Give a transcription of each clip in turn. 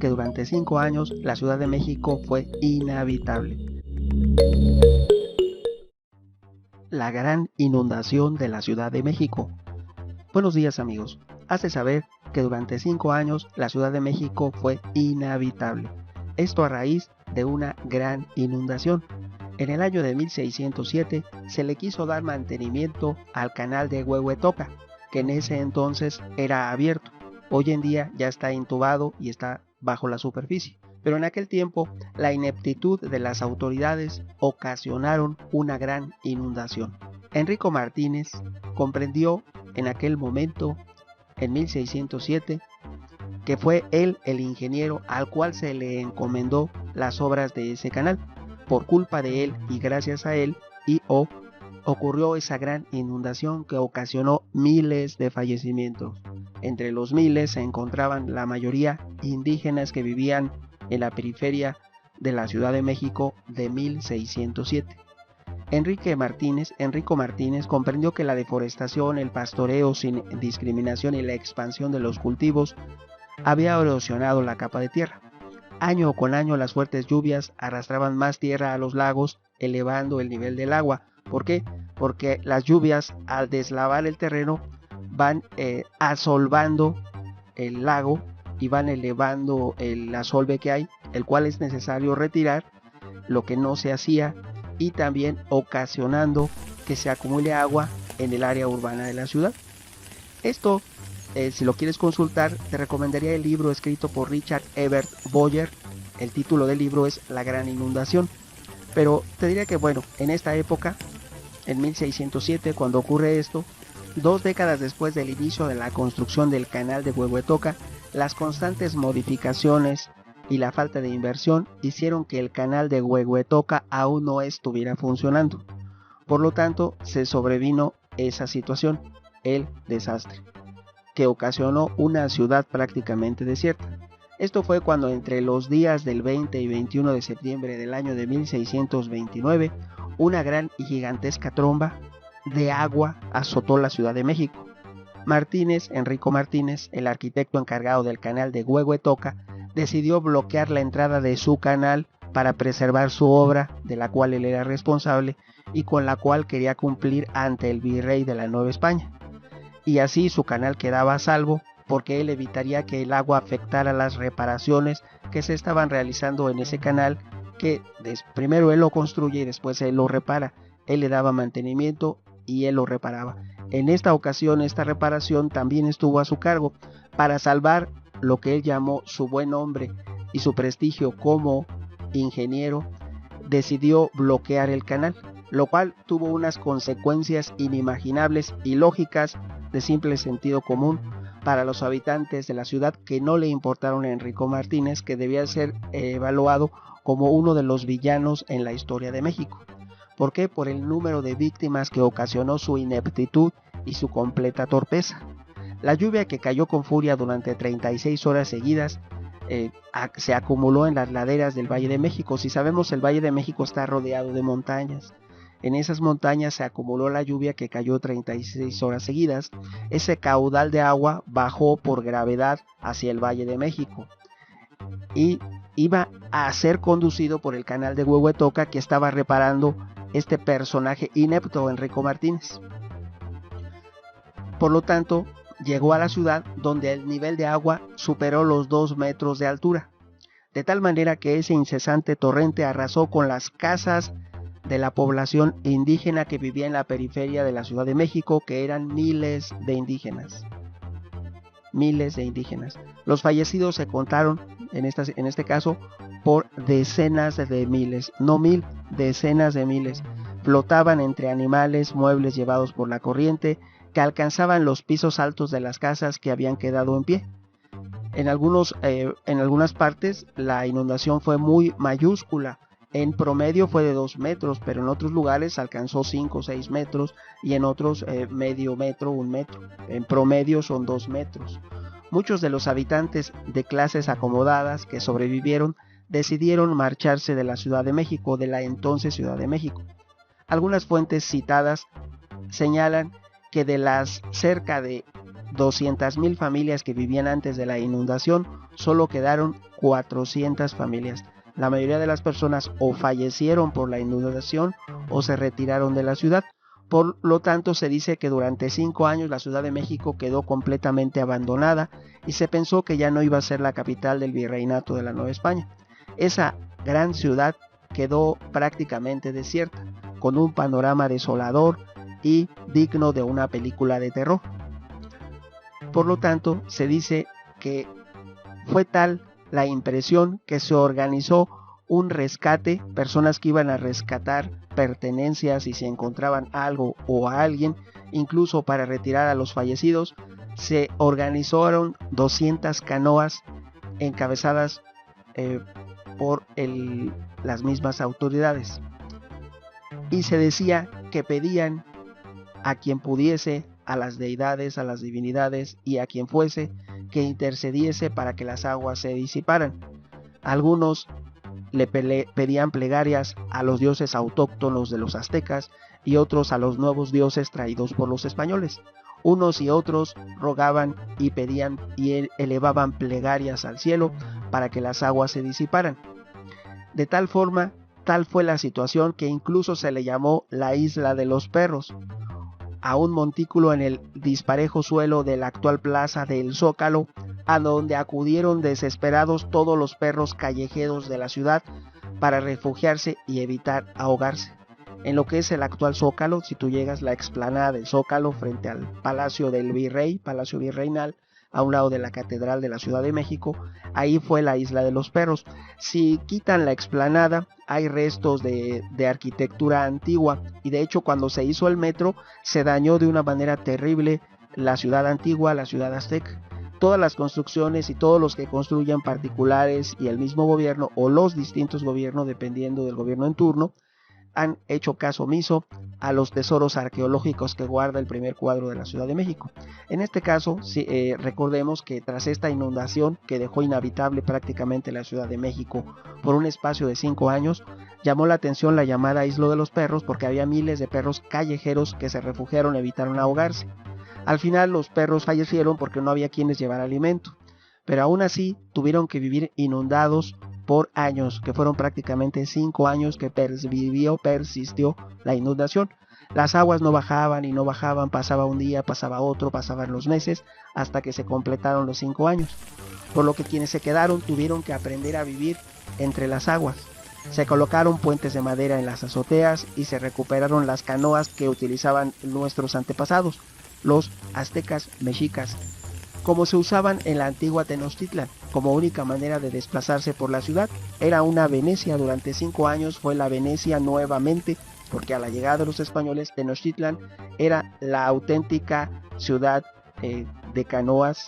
Que durante 5 años la Ciudad de México fue inhabitable. La gran inundación de la Ciudad de México. Buenos días amigos, has de saber que durante 5 años la Ciudad de México fue inhabitable. Esto a raíz de una gran inundación. En el año de 1607 se le quiso dar mantenimiento al canal de Huehuetoca, que en ese entonces era abierto. Hoy en día ya está intubado y está bajo la superficie. Pero en aquel tiempo la ineptitud de las autoridades ocasionaron una gran inundación. Enrico Martínez comprendió en aquel momento, en 1607, que fue él el ingeniero al cual se le encomendó las obras de ese canal. Por culpa de él y gracias a él ocurrió esa gran inundación que ocasionó miles de fallecimientos. Entre los miles se encontraban la mayoría indígenas que vivían en la periferia de la Ciudad de México de 1607. Enrico Martínez comprendió que la deforestación, el pastoreo sin discriminación y la expansión de los cultivos había erosionado la capa de tierra. Año con año las fuertes lluvias arrastraban más tierra a los lagos, elevando el nivel del agua. ¿Por qué? Porque las lluvias, al deslavar el terreno, van asolvando el lago y van elevando el asolve que hay, el cual es necesario retirar, lo que no se hacía, y también ocasionando que se acumule agua en el área urbana de la ciudad. Esto, si lo quieres consultar, te recomendaría el libro escrito por Richard Ebert Boyer. El título del libro es La Gran Inundación. Pero te diría que bueno, en esta época, en 1607, cuando ocurre esto, 2 décadas después del inicio de la construcción del canal de Huehuetoca, las constantes modificaciones y la falta de inversión hicieron que el canal de Huehuetoca aún no estuviera funcionando. Por lo tanto, se sobrevino esa situación, el desastre, que ocasionó una ciudad prácticamente desierta. Esto fue cuando entre los días del 20 y 21 de septiembre del año de 1629, una gran y gigantesca tromba de agua azotó la Ciudad de México. Enrico Martínez, el arquitecto encargado del canal de Huehuetoca, decidió bloquear la entrada de su canal para preservar su obra, de la cual él era responsable y con la cual quería cumplir ante el virrey de la Nueva España. Y así su canal quedaba a salvo, porque él evitaría que el agua afectara las reparaciones que se estaban realizando en ese canal, que primero él lo construye y después él lo repara. Él le daba mantenimiento y él lo reparaba. En esta ocasión, esta reparación también estuvo a su cargo para salvar lo que él llamó su buen nombre y su prestigio como ingeniero. Decidió bloquear el canal, lo cual tuvo unas consecuencias inimaginables y lógicas de simple sentido común para los habitantes de la ciudad, que no le importaron a Enrico Martínez, que debía ser evaluado como uno de los villanos en la historia de México. ¿Por qué? Por el número de víctimas que ocasionó su ineptitud y su completa torpeza. La lluvia, que cayó con furia durante 36 horas seguidas, se acumuló en las laderas del Valle de México. Si sabemos, el Valle de México está rodeado de montañas. En esas montañas se acumuló la lluvia que cayó 36 horas seguidas. Ese caudal de agua bajó por gravedad hacia el Valle de México y iba a ser conducido por el canal de Huehuetoca, que estaba reparando este personaje inepto, Enrico Martínez. Por lo tanto, llegó a la ciudad, donde el nivel de agua superó los 2 metros de altura, de tal manera que ese incesante torrente arrasó con las casas de la población indígena que vivía en la periferia de la Ciudad de México, que eran miles de indígenas. Los fallecidos se contaron, en este caso, por decenas de miles, no mil, decenas de miles. Flotaban entre animales, muebles llevados por la corriente, que alcanzaban los pisos altos de las casas que habían quedado en pie. En algunas partes la inundación fue muy mayúscula. En promedio fue de 2 metros, pero en otros lugares alcanzó 5 o 6 metros y en otros medio metro, 1 metro. En promedio son 2 metros. Muchos de los habitantes de clases acomodadas que sobrevivieron decidieron marcharse de la Ciudad de México, de la entonces Ciudad de México. Algunas fuentes citadas señalan que de las cerca de 200,000 familias que vivían antes de la inundación, solo quedaron 400 familias. La mayoría de las personas o fallecieron por la inundación o se retiraron de la ciudad. Por lo tanto, se dice que durante 5 años la Ciudad de México quedó completamente abandonada y se pensó que ya no iba a ser la capital del virreinato de la Nueva España. Esa gran ciudad quedó prácticamente desierta, con un panorama desolador y digno de una película de terror. Por lo tanto, se dice que fue tal la impresión que se organizó un rescate, personas que iban a rescatar pertenencias y si encontraban algo o a alguien, incluso para retirar a los fallecidos. Se organizaron 200 canoas encabezadas por las mismas autoridades. Y se decía que pedían a quien pudiese, a las deidades, a las divinidades y a quien fuese, que intercediese para que las aguas se disiparan. Algunos le pedían plegarias a los dioses autóctonos de los aztecas y otros a los nuevos dioses traídos por los españoles. Unos y otros rogaban y pedían y elevaban plegarias al cielo para que las aguas se disiparan. De tal forma, tal fue la situación que incluso se le llamó la Isla de los Perros, a un montículo en el disparejo suelo de la actual plaza del Zócalo, a donde acudieron desesperados todos los perros callejeros de la ciudad para refugiarse y evitar ahogarse. En lo que es el actual Zócalo, si tú llegas a la explanada del Zócalo frente al Palacio del Virrey, Palacio Virreinal, a un lado de la Catedral de la Ciudad de México, ahí fue la Isla de los Perros. Si quitan la explanada, hay restos de arquitectura antigua, y de hecho cuando se hizo el metro se dañó de una manera terrible la ciudad antigua, la ciudad azteca. Todas las construcciones y todos los que construyan particulares y el mismo gobierno o los distintos gobiernos, dependiendo del gobierno en turno, han hecho caso omiso a los tesoros arqueológicos que guarda el primer cuadro de la Ciudad de México. En este caso, recordemos que tras esta inundación que dejó inhabitable prácticamente la Ciudad de México por un espacio de 5 años, llamó la atención la llamada Isla de los Perros porque había miles de perros callejeros que se refugiaron y evitaron ahogarse. Al final los perros fallecieron porque no había quienes llevar alimento, pero aún así tuvieron que vivir inundados por años, que fueron prácticamente 5 años que persistió la inundación. Las aguas no bajaban y no bajaban, pasaba un día, pasaba otro, pasaban los meses, hasta que se completaron los 5 años. Por lo que quienes se quedaron tuvieron que aprender a vivir entre las aguas. Se colocaron puentes de madera en las azoteas y se recuperaron las canoas que utilizaban nuestros antepasados, los aztecas mexicas, como se usaban en la antigua Tenochtitlan, como única manera de desplazarse por la ciudad. Era una Venecia, durante 5 años fue la Venecia nuevamente, porque a la llegada de los españoles, Tenochtitlan era la auténtica ciudad de canoas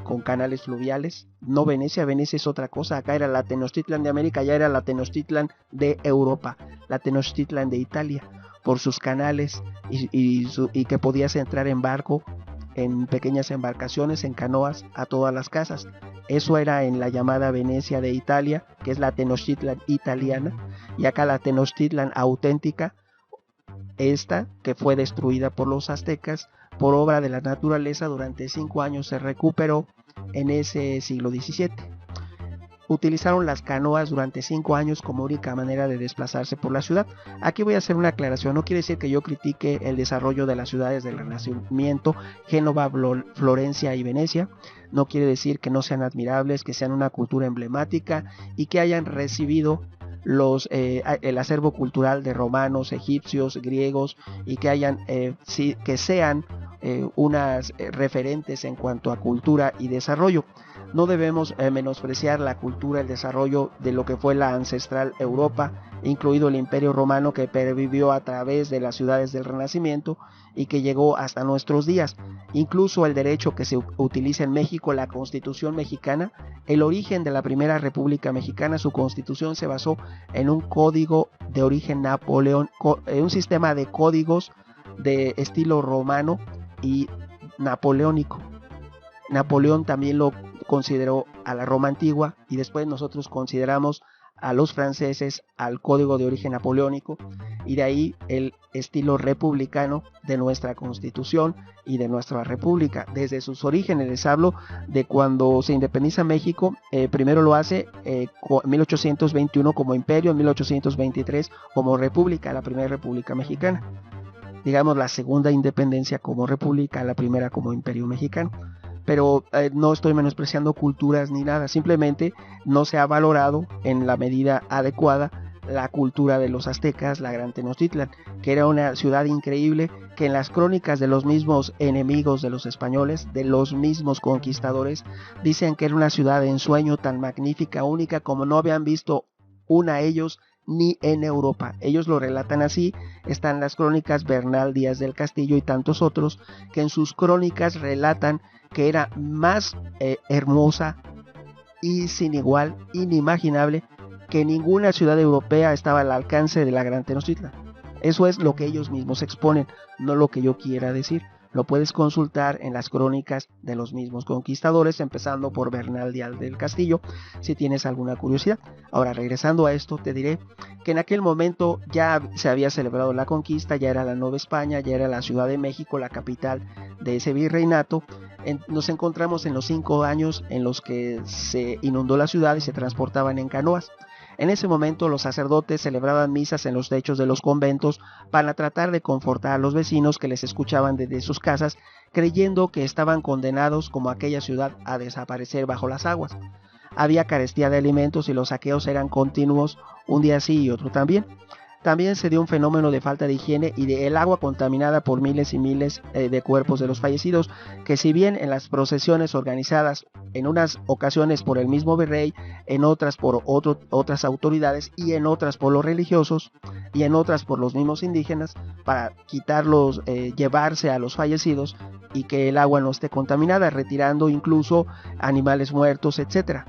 con canales fluviales. No Venecia, Venecia es otra cosa, acá era la Tenochtitlan de América, ya era la Tenochtitlan de Europa, la Tenochtitlan de Italia, por sus canales y que podías entrar en barco, en pequeñas embarcaciones, en canoas, a todas las casas. Eso era en la llamada Venecia de Italia, que es la Tenochtitlan italiana, y acá la Tenochtitlan auténtica, esta que fue destruida por los aztecas por obra de la naturaleza. Durante 5 años se recuperó en ese siglo XVII. Utilizaron las canoas durante 5 años como única manera de desplazarse por la ciudad. Aquí voy a hacer una aclaración, no quiere decir que yo critique el desarrollo de las ciudades del Renacimiento, Génova, Florencia y Venecia. No quiere decir que no sean admirables, que sean una cultura emblemática y que hayan recibido el acervo cultural de romanos, egipcios, griegos, y que sean unas referentes en cuanto a cultura y desarrollo. No debemos menospreciar la cultura, el desarrollo de lo que fue la ancestral Europa, incluido el Imperio Romano, que pervivió a través de las ciudades del Renacimiento y que llegó hasta nuestros días. Incluso el derecho que se utiliza en México, la Constitución mexicana, el origen de la primera República Mexicana, su Constitución se basó en un código de origen un sistema de códigos de estilo romano y napoleónico. Napoleón también lo consideró a la Roma antigua y después nosotros consideramos a los franceses al código de origen napoleónico, y de ahí el estilo republicano de nuestra Constitución y de nuestra República. Desde sus orígenes les hablo de cuando se independiza México. Primero lo hace en 1821 como imperio, en 1823 como república, la primera república mexicana. Digamos la segunda independencia como república, la primera como imperio mexicano. Pero no estoy menospreciando culturas ni nada, simplemente no se ha valorado en la medida adecuada la cultura de los aztecas, la Gran Tenochtitlan, que era una ciudad increíble, que en las crónicas de los mismos enemigos de los españoles, de los mismos conquistadores, dicen que era una ciudad de ensueño tan magnífica, única, como no habían visto una ellos ni en Europa. Ellos lo relatan así. Están las crónicas Bernal Díaz del Castillo y tantos otros que en sus crónicas relatan que era más hermosa y sin igual, inimaginable, que ninguna ciudad europea estaba al alcance de la Gran Tenochtitlan. Eso es lo que ellos mismos exponen, no lo que yo quiera decir. Lo puedes consultar en las crónicas de los mismos conquistadores, empezando por Bernal Díaz del Castillo, si tienes alguna curiosidad. Ahora, regresando a esto, te diré que en aquel momento ya se había celebrado la conquista, ya era la Nueva España, ya era la Ciudad de México, la capital de ese virreinato. Nos encontramos en los 5 años en los que se inundó la ciudad y se transportaban en canoas. En ese momento los sacerdotes celebraban misas en los techos de los conventos para tratar de confortar a los vecinos que les escuchaban desde sus casas, creyendo que estaban condenados como aquella ciudad a desaparecer bajo las aguas. Había carestía de alimentos y los saqueos eran continuos, un día sí y otro también. También se dio un fenómeno de falta de higiene y de el agua contaminada por miles y miles de cuerpos de los fallecidos, que si bien en las procesiones organizadas en unas ocasiones por el mismo virrey, en otras por otras autoridades y en otras por los religiosos y en otras por los mismos indígenas, para quitarlos, llevarse a los fallecidos y que el agua no esté contaminada, retirando incluso animales muertos, etc.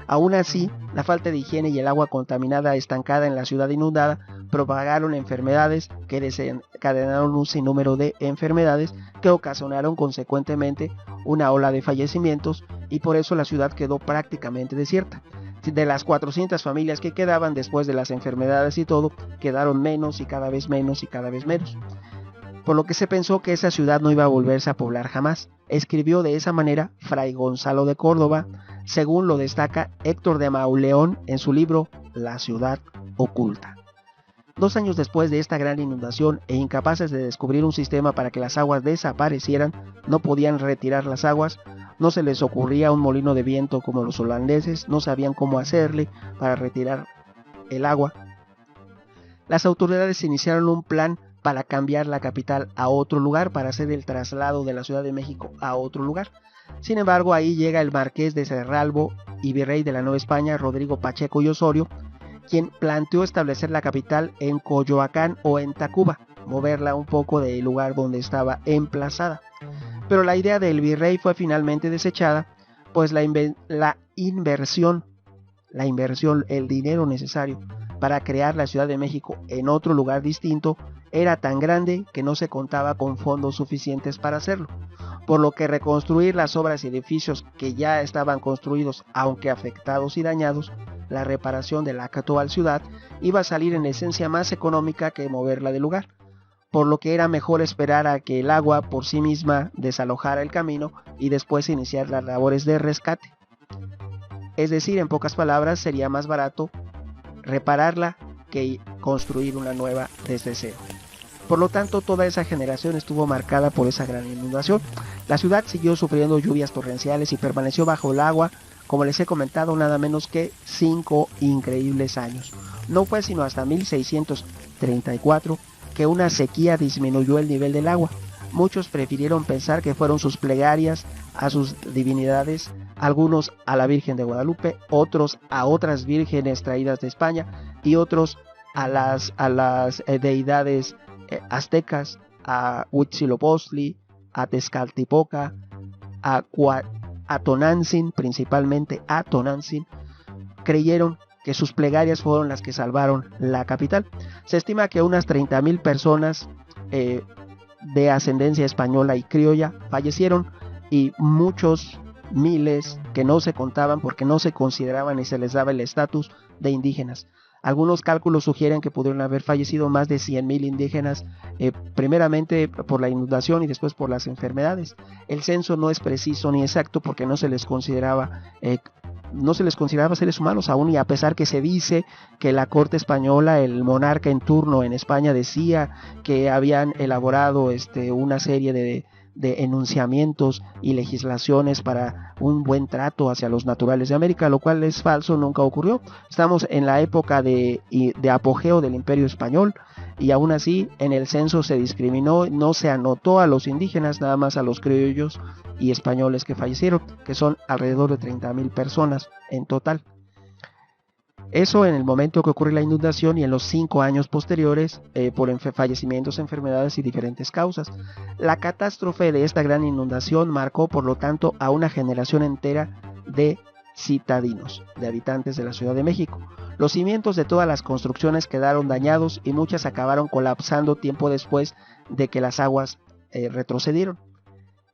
Aún así, la falta de higiene y el agua contaminada estancada en la ciudad inundada propagaron enfermedades que desencadenaron un sinnúmero de enfermedades que ocasionaron consecuentemente una ola de fallecimientos, y por eso la ciudad quedó prácticamente desierta. De las 400 familias que quedaban después de las enfermedades y todo, quedaron menos y cada vez menos y cada vez menos. Por lo que se pensó que esa ciudad no iba a volverse a poblar jamás. Escribió de esa manera Fray Gonzalo de Córdoba, según lo destaca Héctor de Mauleón en su libro La ciudad oculta. 2 años después de esta gran inundación e incapaces de descubrir un sistema para que las aguas desaparecieran, no podían retirar las aguas, no se les ocurría un molino de viento como los holandeses, no sabían cómo hacerle para retirar el agua. Las autoridades iniciaron un plan para cambiar la capital a otro lugar, para hacer el traslado de la Ciudad de México a otro lugar. Sin embargo, ahí llega el marqués de Cerralbo y virrey de la Nueva España, Rodrigo Pacheco y Osorio, quien planteó establecer la capital en Coyoacán o en Tacuba, moverla un poco del lugar donde estaba emplazada. Pero la idea del virrey fue finalmente desechada, pues la inversión, el dinero necesario para crear la Ciudad de México en otro lugar distinto era tan grande que no se contaba con fondos suficientes para hacerlo, por lo que reconstruir las obras y edificios que ya estaban construidos, aunque afectados y dañados, la reparación de la actual ciudad iba a salir en esencia más económica que moverla del lugar, por lo que era mejor esperar a que el agua por sí misma desalojara el camino y después iniciar las labores de rescate. Es decir, en pocas palabras, sería más barato repararla que construir una nueva desde cero. Por lo tanto, toda esa generación estuvo marcada por esa gran inundación. La ciudad siguió sufriendo lluvias torrenciales y permaneció bajo el agua, como les he comentado, nada menos que 5 increíbles años. No fue sino hasta 1634 que una sequía disminuyó el nivel del agua. Muchos prefirieron pensar que fueron sus plegarias a sus divinidades, algunos a la Virgen de Guadalupe, otros a otras vírgenes traídas de España y otros a las deidades aztecas, a Huitzilopochtli, a Tezcatlipoca, a Tonantzin, principalmente a Tonantzin. Creyeron que sus plegarias fueron las que salvaron la capital. Se estima que unas 30,000 personas de ascendencia española y criolla fallecieron, y muchos miles que no se contaban porque no se consideraban y se les daba el estatus de indígenas. Algunos cálculos sugieren que pudieron haber fallecido más de 100,000 indígenas, primeramente por la inundación y después por las enfermedades. El censo no es preciso ni exacto porque no se les consideraba seres humanos aún, y a pesar que se dice que la corte española, el monarca en turno en España, decía que habían elaborado una serie de enunciamientos y legislaciones para un buen trato hacia los naturales de América, lo cual es falso, nunca ocurrió. Estamos en la época de apogeo del Imperio Español, y aún así en el censo se discriminó, no se anotó a los indígenas, nada más a los criollos y españoles que fallecieron, que son alrededor de 30,000 personas en total. Eso en el momento que ocurre la inundación, y en los 5 años posteriores por fallecimientos, enfermedades y diferentes causas. La catástrofe de esta gran inundación marcó, por lo tanto, a una generación entera de citadinos, de habitantes de la Ciudad de México. Los cimientos de todas las construcciones quedaron dañados y muchas acabaron colapsando tiempo después de que las aguas retrocedieron.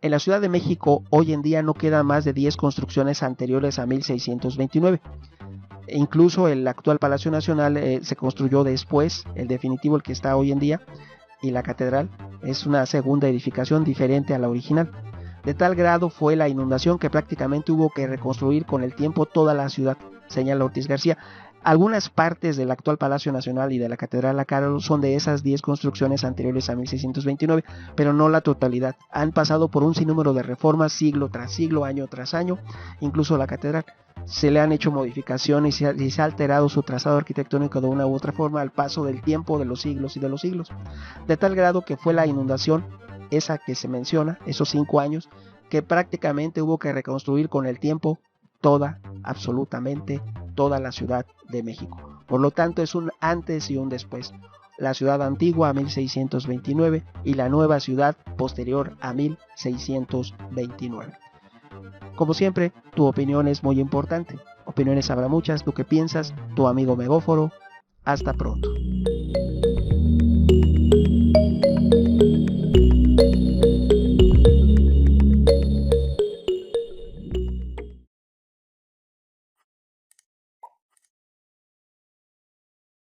En la Ciudad de México hoy en día no quedan más de 10 construcciones anteriores a 1629. Incluso el actual Palacio Nacional se construyó después, el definitivo, el que está hoy en día, y la catedral es una segunda edificación diferente a la original. De tal grado fue la inundación que prácticamente hubo que reconstruir con el tiempo toda la ciudad, señala Ortiz García. Algunas partes del actual Palacio Nacional y de la Catedral La Carol son de esas 10 construcciones anteriores a 1629, pero no la totalidad. Han pasado por un sinnúmero de reformas siglo tras siglo, año tras año. Incluso la catedral se le han hecho modificaciones y se ha alterado su trazado arquitectónico de una u otra forma al paso del tiempo, de los siglos y de los siglos. De tal grado que fue la inundación, esa que se menciona, esos 5 años, que prácticamente hubo que reconstruir con el tiempo absolutamente toda la Ciudad de México. Por lo tanto, es un antes y un después. La ciudad antigua a 1629 y la nueva ciudad posterior a 1629. Como siempre, tu opinión es muy importante. Opiniones habrá muchas. ¿Tú qué piensas? Tu amigo Megóforo. Hasta pronto.